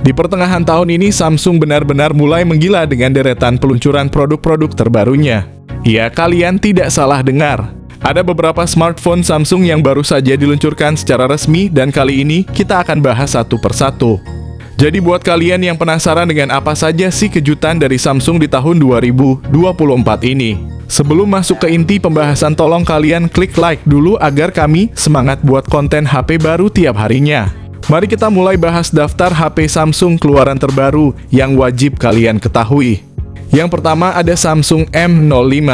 Di pertengahan tahun ini, Samsung benar-benar mulai menggila dengan deretan peluncuran produk-produk terbarunya. Ya, kalian tidak salah dengar. Ada beberapa smartphone Samsung yang baru saja diluncurkan secara resmi dan kali ini kita akan bahas satu persatu. Jadi buat kalian yang penasaran dengan apa saja sih kejutan dari Samsung di tahun 2024 ini, sebelum masuk ke inti pembahasan, tolong kalian klik like dulu agar kami semangat buat konten HP baru tiap harinya. Mari kita mulai bahas daftar HP Samsung keluaran terbaru yang wajib kalian ketahui. Yang pertama ada Samsung M05.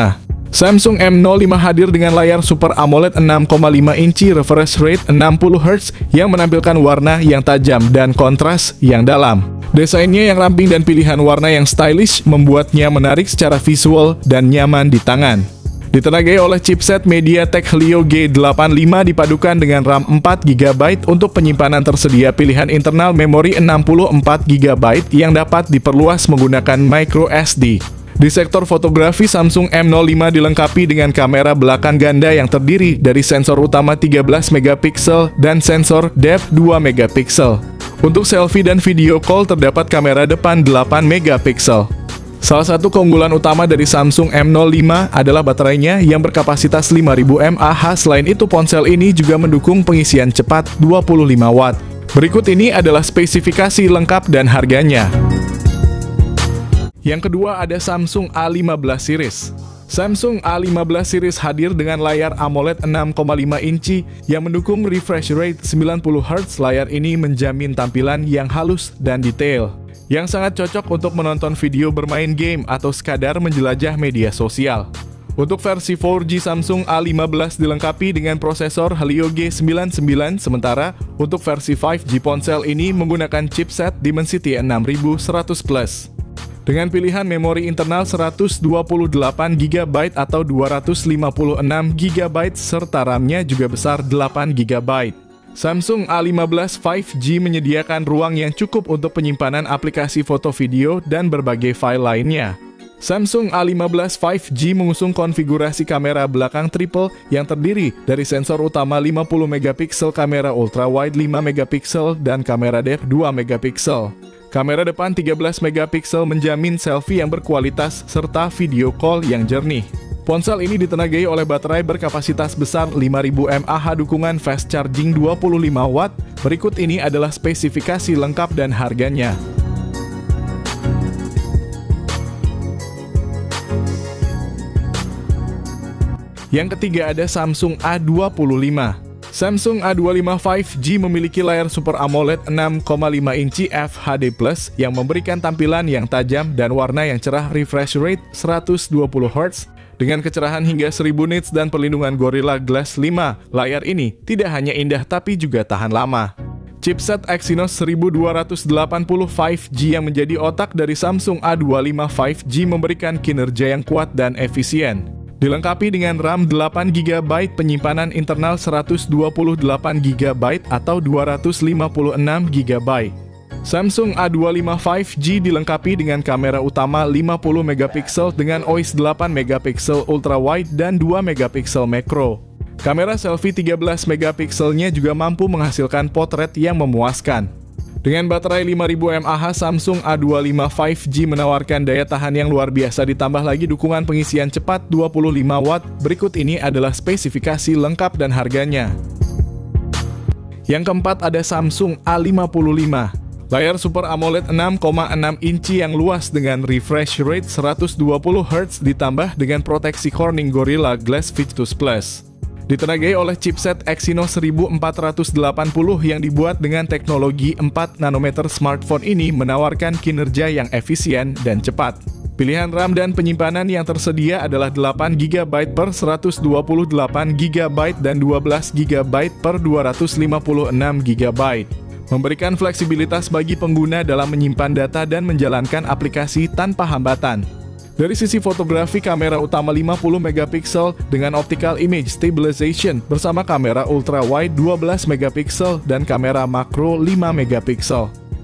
Samsung M05 hadir dengan layar Super AMOLED 6,5 inci refresh rate 60Hz yang menampilkan warna yang tajam dan kontras yang dalam. Desainnya yang ramping dan pilihan warna yang stylish membuatnya menarik secara visual dan nyaman di tangan. Ditenagai oleh chipset MediaTek Helio G85 dipadukan dengan RAM 4GB untuk penyimpanan, tersedia pilihan internal memori 64GB yang dapat diperluas menggunakan microSD. Di sektor fotografi, Samsung M05 dilengkapi dengan kamera belakang ganda yang terdiri dari sensor utama 13MP dan sensor depth 2MP. Untuk selfie dan video call terdapat kamera depan 8MP. Salah satu keunggulan utama dari Samsung M05 adalah baterainya yang berkapasitas 5000 mAh. Selain itu, ponsel ini juga mendukung pengisian cepat 25 Watt. Berikut ini adalah spesifikasi lengkap dan harganya. Yang kedua ada Samsung A15 series. Samsung A15 series hadir dengan layar AMOLED 6,5 inci yang mendukung refresh rate 90Hz. Layar ini menjamin tampilan yang halus dan detail, yang sangat cocok untuk menonton video, bermain game, atau sekadar menjelajah media sosial. Untuk versi 4G, Samsung A15 dilengkapi dengan prosesor Helio G99, sementara untuk versi 5G ponsel ini menggunakan chipset Dimensity 6100+. Dengan pilihan memori internal 128GB atau 256GB serta RAM-nya juga besar 8GB. Samsung A15 5G menyediakan ruang yang cukup untuk penyimpanan aplikasi foto, video, dan berbagai file lainnya. Samsung A15 5G mengusung konfigurasi kamera belakang triple yang terdiri dari sensor utama 50MP, kamera ultrawide 5MP, dan kamera depth 2MP. Kamera depan 13MP menjamin selfie yang berkualitas serta video call yang jernih. Ponsel ini ditenagai oleh baterai berkapasitas besar 5000 mAh, dukungan fast charging 25 Watt. Berikut ini adalah spesifikasi lengkap dan harganya. Yang ketiga ada Samsung A25. Samsung A25 5G memiliki layar Super AMOLED 6,5 inci FHD+ yang memberikan tampilan yang tajam dan warna yang cerah, refresh rate 120Hz. Dengan kecerahan hingga 1000 nits dan perlindungan Gorilla Glass 5, layar ini tidak hanya indah tapi juga tahan lama. Chipset Exynos 1280 5G yang menjadi otak dari Samsung A25 5G memberikan kinerja yang kuat dan efisien. Dilengkapi dengan RAM 8GB, penyimpanan internal 128GB atau 256GB. Samsung A25 5G dilengkapi dengan kamera utama 50MP dengan OIS 8MP ultrawide dan 2MP makro. Kamera selfie 13MP-nya juga mampu menghasilkan potret yang memuaskan. Dengan baterai 5000 mAh, Samsung A25 5G menawarkan daya tahan yang luar biasa, ditambah lagi dukungan pengisian cepat 25 Watt. Berikut ini adalah spesifikasi lengkap dan harganya. Yang keempat ada Samsung A55. Layar Super AMOLED 6,6 inci yang luas dengan refresh rate 120Hz ditambah dengan proteksi Corning Gorilla Glass Victus Plus. Ditenagai oleh chipset Exynos 1480 yang dibuat dengan teknologi 4 nanometer, smartphone ini menawarkan kinerja yang efisien dan cepat. Pilihan RAM dan penyimpanan yang tersedia adalah 8GB per 128GB dan 12GB per 256GB. Memberikan fleksibilitas bagi pengguna dalam menyimpan data dan menjalankan aplikasi tanpa hambatan. Dari sisi fotografi, kamera utama 50MP dengan optical image stabilization bersama kamera ultrawide 12MP dan kamera makro 5MP.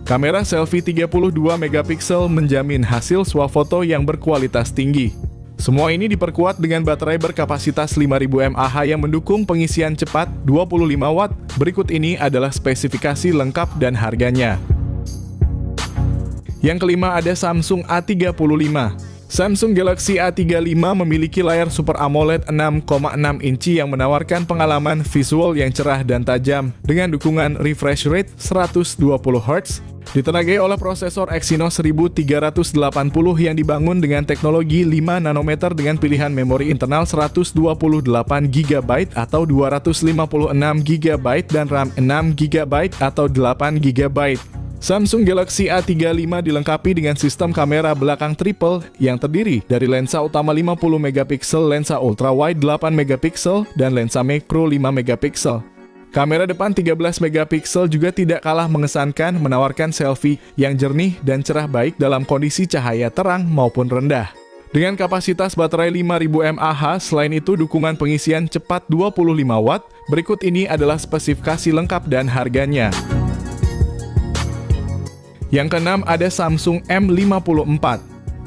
Kamera selfie 32MP menjamin hasil swafoto yang berkualitas tinggi. Semua ini diperkuat dengan baterai berkapasitas 5000 mAh yang mendukung pengisian cepat 25 Watt. Berikut ini adalah spesifikasi lengkap dan harganya. Yang kelima ada Samsung A35. Samsung Galaxy A35 memiliki layar Super AMOLED 6,6 inci yang menawarkan pengalaman visual yang cerah dan tajam dengan dukungan refresh rate 120 Hz, ditenagai oleh prosesor Exynos 1380 yang dibangun dengan teknologi 5 nanometer dengan pilihan memori internal 128 GB atau 256 GB dan RAM 6 GB atau 8 GB. Samsung Galaxy A35 dilengkapi dengan sistem kamera belakang triple yang terdiri dari lensa utama 50 megapiksel, lensa ultrawide 8 megapiksel, dan lensa makro 5 megapiksel. Kamera depan 13 megapiksel juga tidak kalah mengesankan, menawarkan selfie yang jernih dan cerah baik dalam kondisi cahaya terang maupun rendah. Dengan kapasitas baterai 5000 mAh, selain itu dukungan pengisian cepat 25 Watt. Berikut ini adalah spesifikasi lengkap dan harganya. Yang keenam ada Samsung M54.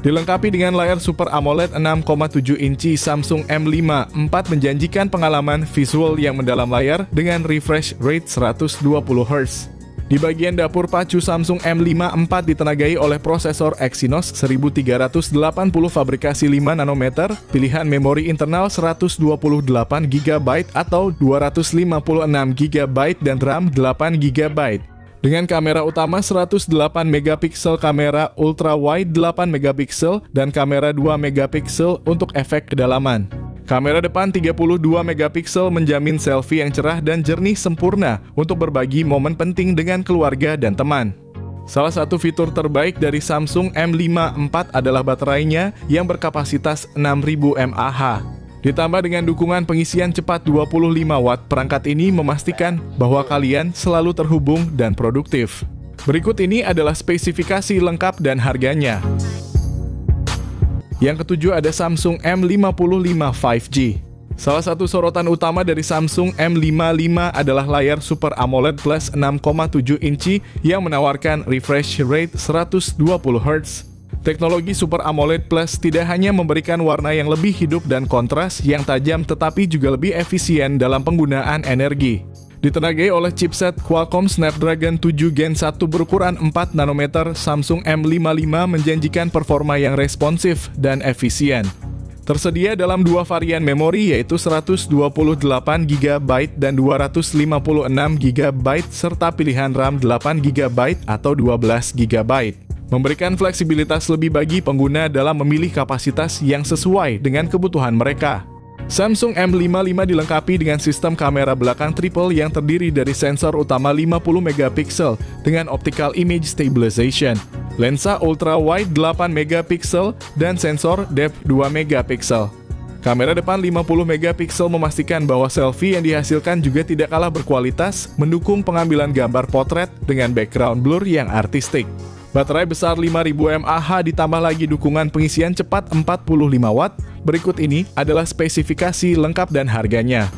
Dilengkapi dengan layar Super AMOLED 6,7 inci, Samsung M54 menjanjikan pengalaman visual yang mendalam layar dengan refresh rate 120 Hz. Di bagian dapur pacu, Samsung M54 ditenagai oleh prosesor Exynos 1380 fabrikasi 5 nanometer, pilihan memori internal 128 GB atau 256 GB dan RAM 8 GB. Dengan kamera utama 108 megapiksel, kamera ultrawide 8 megapiksel, dan kamera 2 megapiksel untuk efek kedalaman. Kamera depan 32 megapiksel menjamin selfie yang cerah dan jernih sempurna untuk berbagi momen penting dengan keluarga dan teman. Salah satu fitur terbaik dari Samsung M54 adalah baterainya yang berkapasitas 6000 mAh. Ditambah dengan dukungan pengisian cepat 25 Watt, perangkat ini memastikan bahwa kalian selalu terhubung dan produktif. Berikut ini adalah spesifikasi lengkap dan harganya. Yang ketujuh ada Samsung M55 5G. Salah satu sorotan utama dari Samsung M55 adalah layar Super AMOLED Plus 6,7 inci yang menawarkan refresh rate 120 Hz. Teknologi Super AMOLED Plus tidak hanya memberikan warna yang lebih hidup dan kontras yang tajam, tetapi juga lebih efisien dalam penggunaan energi. Ditenagai oleh chipset Qualcomm Snapdragon 7 Gen 1 berukuran 4 nanometer, Samsung M55 menjanjikan performa yang responsif dan efisien. Tersedia dalam dua varian memori, yaitu 128 GB dan 256 GB, serta pilihan RAM 8 GB atau 12 GB. Memberikan fleksibilitas lebih bagi pengguna dalam memilih kapasitas yang sesuai dengan kebutuhan mereka. Samsung M55 dilengkapi dengan sistem kamera belakang triple yang terdiri dari sensor utama 50 megapiksel dengan optical image stabilization, lensa ultrawide 8 megapiksel, dan sensor depth 2 megapiksel. Kamera depan 50 megapiksel memastikan bahwa selfie yang dihasilkan juga tidak kalah berkualitas, mendukung pengambilan gambar potret dengan background blur yang artistik. Baterai besar 5000 mAh ditambah lagi dukungan pengisian cepat 45 Watt. Berikut ini adalah spesifikasi lengkap dan harganya.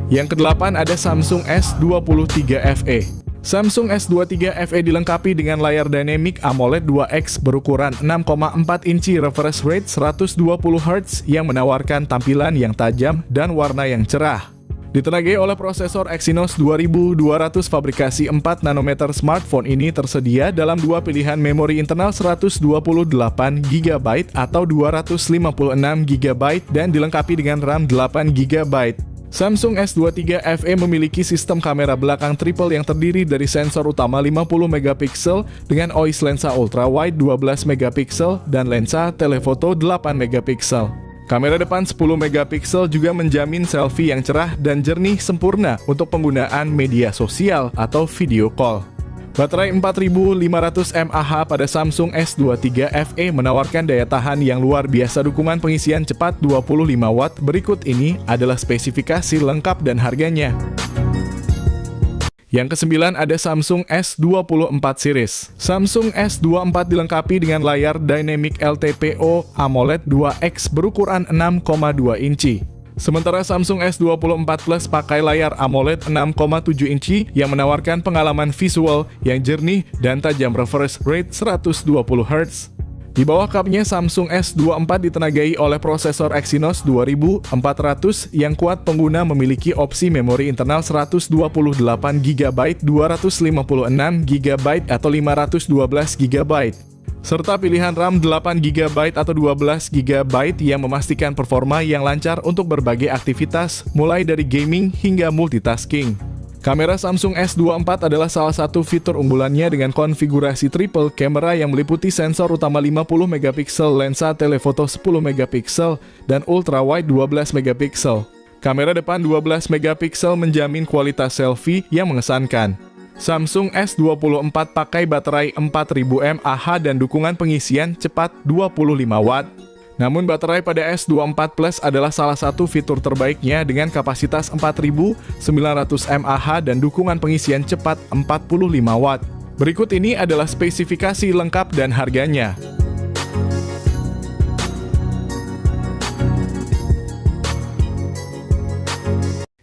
Yang kedelapan ada Samsung S23 FE. Samsung S23 FE dilengkapi dengan layar Dynamic AMOLED 2X berukuran 6,4 inci, refresh rate 120 Hz yang menawarkan tampilan yang tajam dan warna yang cerah. Ditenagai oleh prosesor Exynos 2200 fabrikasi 4 nanometer, smartphone ini tersedia dalam dua pilihan memori internal 128 GB atau 256 GB dan dilengkapi dengan RAM 8 GB. Samsung S23 FE memiliki sistem kamera belakang triple yang terdiri dari sensor utama 50 megapiksel dengan OIS lensa ultrawide 12 megapiksel dan lensa telefoto 8 megapiksel. Kamera depan 10 megapiksel juga menjamin selfie yang cerah dan jernih sempurna untuk penggunaan media sosial atau video call. Baterai 4500 mAh pada Samsung S23 FE menawarkan daya tahan yang luar biasa, dukungan pengisian cepat 25 Watt. Berikut ini adalah spesifikasi lengkap dan harganya. Yang kesembilan ada Samsung S24 series. Samsung S24 dilengkapi dengan layar Dynamic LTPO AMOLED 2X berukuran 6,2 inci. Sementara Samsung S24 Plus pakai layar AMOLED 6,7 inci yang menawarkan pengalaman visual yang jernih dan tajam, refresh rate 120 Hz. Di bawah cupnya Samsung S24 ditenagai oleh prosesor Exynos 2400 yang kuat. Pengguna memiliki opsi memori internal 128GB, 256GB atau 512GB. Serta pilihan RAM 8GB atau 12GB yang memastikan performa yang lancar untuk berbagai aktivitas, mulai dari gaming hingga multitasking. Kamera Samsung S24 adalah salah satu fitur unggulannya dengan konfigurasi triple kamera yang meliputi sensor utama 50MP, lensa telefoto 10MP, dan ultrawide 12MP. Kamera depan 12MP menjamin kualitas selfie yang mengesankan. Samsung S24 pakai baterai 4000 mAh dan dukungan pengisian cepat 25W. Namun baterai pada S24 Plus adalah salah satu fitur terbaiknya dengan kapasitas 4900 mAh dan dukungan pengisian cepat 45W. Berikut ini adalah spesifikasi lengkap dan harganya.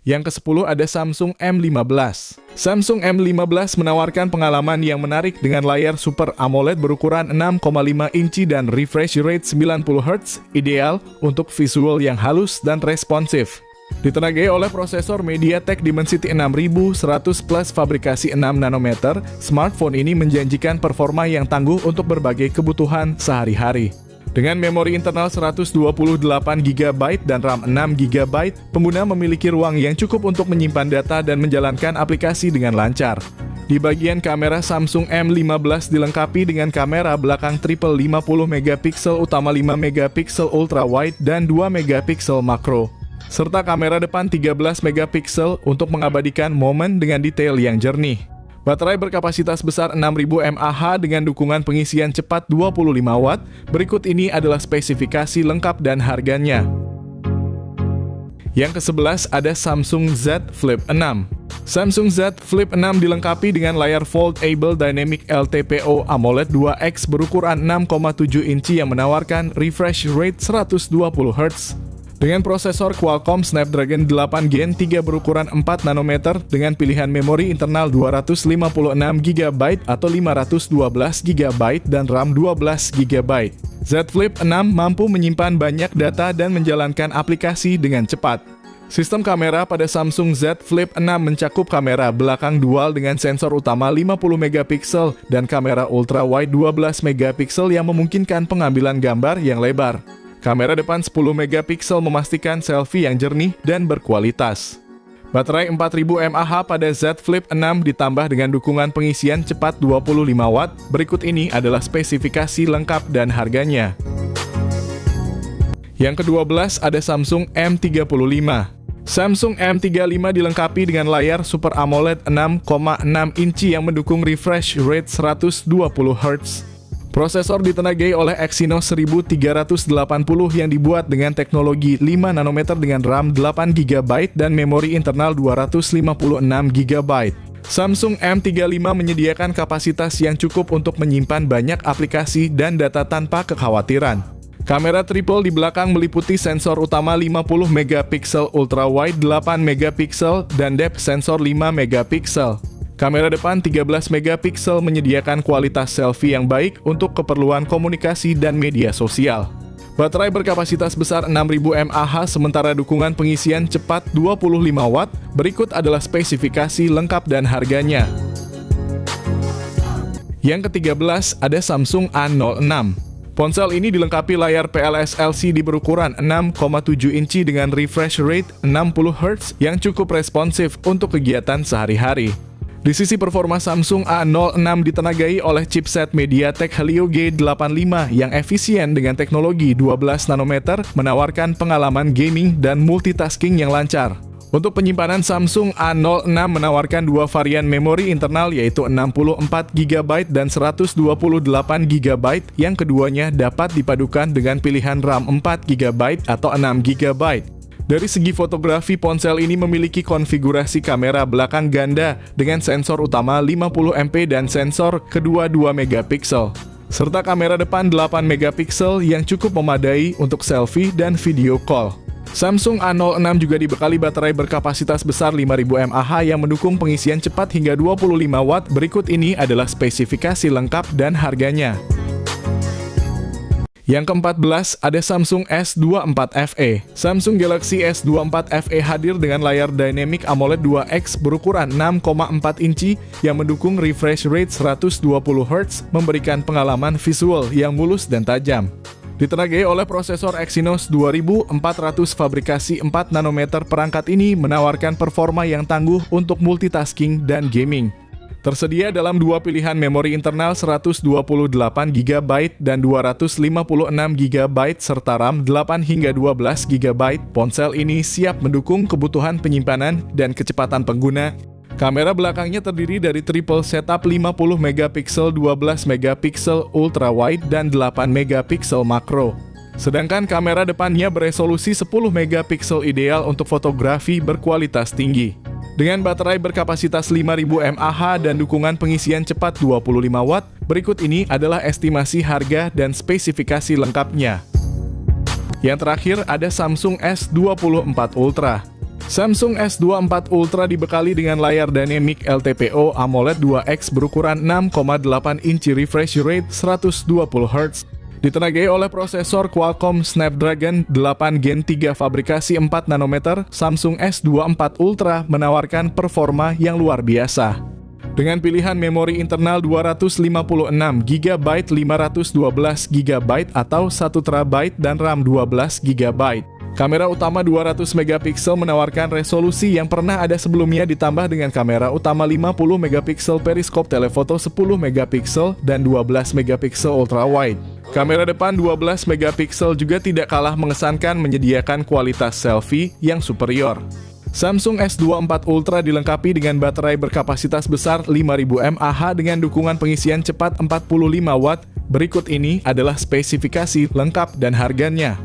Yang ke-10 ada Samsung M15. Samsung M15 menawarkan pengalaman yang menarik dengan layar Super AMOLED berukuran 6,5 inci dan refresh rate 90Hz, ideal untuk visual yang halus dan responsif. Ditenagai oleh prosesor MediaTek Dimensity 6100 Plus fabrikasi 6 nanometer, smartphone ini menjanjikan performa yang tangguh untuk berbagai kebutuhan sehari-hari. Dengan memori internal 128GB dan RAM 6GB, pengguna memiliki ruang yang cukup untuk menyimpan data dan menjalankan aplikasi dengan lancar. Di bagian kamera, Samsung M15 dilengkapi dengan kamera belakang triple 50MP utama 5MP ultrawide dan 2MP makro, serta kamera depan 13MP untuk mengabadikan momen dengan detail yang jernih. Baterai berkapasitas besar 6000 mAh dengan dukungan pengisian cepat 25W. Berikut ini adalah spesifikasi lengkap dan harganya. Yang ke-11 ada Samsung Z Flip 6. Samsung Z Flip 6 dilengkapi dengan layar Foldable Dynamic LTPO AMOLED 2X berukuran 6,7 inci yang menawarkan refresh rate 120Hz. Dengan prosesor Qualcomm Snapdragon 8 Gen 3 berukuran 4 nanometer dengan pilihan memori internal 256GB atau 512GB dan RAM 12GB. Z Flip 6 mampu menyimpan banyak data dan menjalankan aplikasi dengan cepat. Sistem kamera pada Samsung Z Flip 6 mencakup kamera belakang dual dengan sensor utama 50MP dan kamera ultrawide 12MP yang memungkinkan pengambilan gambar yang lebar. Kamera depan 10MP memastikan selfie yang jernih dan berkualitas. Baterai 4000 mAh pada Z Flip 6 ditambah dengan dukungan pengisian cepat 25W. Berikut ini adalah spesifikasi lengkap dan harganya. Yang ke-12 ada Samsung M35. Samsung M35 dilengkapi dengan layar Super AMOLED 6,6 inci yang mendukung refresh rate 120Hz. Prosesor ditenagai oleh Exynos 1380 yang dibuat dengan teknologi 5 nanometer dengan RAM 8GB dan memori internal 256GB. Samsung M35 menyediakan kapasitas yang cukup untuk menyimpan banyak aplikasi dan data tanpa kekhawatiran. Kamera triple di belakang meliputi sensor utama 50MP ultrawide 8MP dan depth sensor 5MP. Kamera depan 13MP menyediakan kualitas selfie yang baik untuk keperluan komunikasi dan media sosial. Baterai berkapasitas besar 6000 mAh sementara dukungan pengisian cepat 25W. Berikut adalah spesifikasi lengkap dan harganya. Yang ke-13 ada Samsung A06. Ponsel ini dilengkapi layar PLS LCD berukuran 6,7 inci dengan refresh rate 60Hz yang cukup responsif untuk kegiatan sehari-hari. Di sisi performa, Samsung A06 ditenagai oleh chipset MediaTek Helio G85 yang efisien dengan teknologi 12 nanometer, menawarkan pengalaman gaming dan multitasking yang lancar. Untuk penyimpanan, Samsung A06 menawarkan dua varian memori internal yaitu 64GB dan 128GB, yang keduanya dapat dipadukan dengan pilihan RAM 4GB atau 6GB. Dari segi fotografi, ponsel ini memiliki konfigurasi kamera belakang ganda dengan sensor utama 50MP dan sensor kedua 2MP, serta kamera depan 8MP yang cukup memadai untuk selfie dan video call. Samsung A06 juga dibekali baterai berkapasitas besar 5000 mAh yang mendukung pengisian cepat hingga 25W. Berikut ini adalah spesifikasi lengkap dan harganya. Yang ke-14 ada Samsung S24 FE. Samsung Galaxy S24 FE hadir dengan layar Dynamic AMOLED 2X berukuran 6,4 inci yang mendukung refresh rate 120 Hz, memberikan pengalaman visual yang mulus dan tajam. Ditenagai oleh prosesor Exynos 2400 fabrikasi 4 nanometer, perangkat ini menawarkan performa yang tangguh untuk multitasking dan gaming. Tersedia dalam dua pilihan memori internal 128GB dan 256GB serta RAM 8 hingga 12GB. Ponsel ini siap mendukung kebutuhan penyimpanan dan kecepatan pengguna. Kamera belakangnya terdiri dari triple setup 50MP, 12MP ultra wide dan 8MP makro. Sedangkan kamera depannya beresolusi 10MP ideal untuk fotografi berkualitas tinggi. Dengan baterai berkapasitas 5000 mAh dan dukungan pengisian cepat 25 Watt, berikut ini adalah estimasi harga dan spesifikasi lengkapnya. Yang terakhir ada Samsung S24 Ultra. Samsung S24 Ultra dibekali dengan layar Dynamic LTPO AMOLED 2X berukuran 6,8 inci, refresh rate 120 Hz. Ditenagai oleh prosesor Qualcomm Snapdragon 8 Gen 3 fabrikasi 4 nanometer, Samsung S24 Ultra menawarkan performa yang luar biasa. Dengan pilihan memori internal 256GB, 512GB atau 1TB dan RAM 12GB. Kamera utama 200MP menawarkan resolusi yang pernah ada sebelumnya, ditambah dengan kamera utama 50MP, periskop telefoto 10MP dan 12MP ultra wide. Kamera depan 12MP juga tidak kalah mengesankan, menyediakan kualitas selfie yang superior. Samsung S24 Ultra dilengkapi dengan baterai berkapasitas besar 5000 mAh dengan dukungan pengisian cepat 45 Watt. Berikut ini adalah spesifikasi lengkap dan harganya.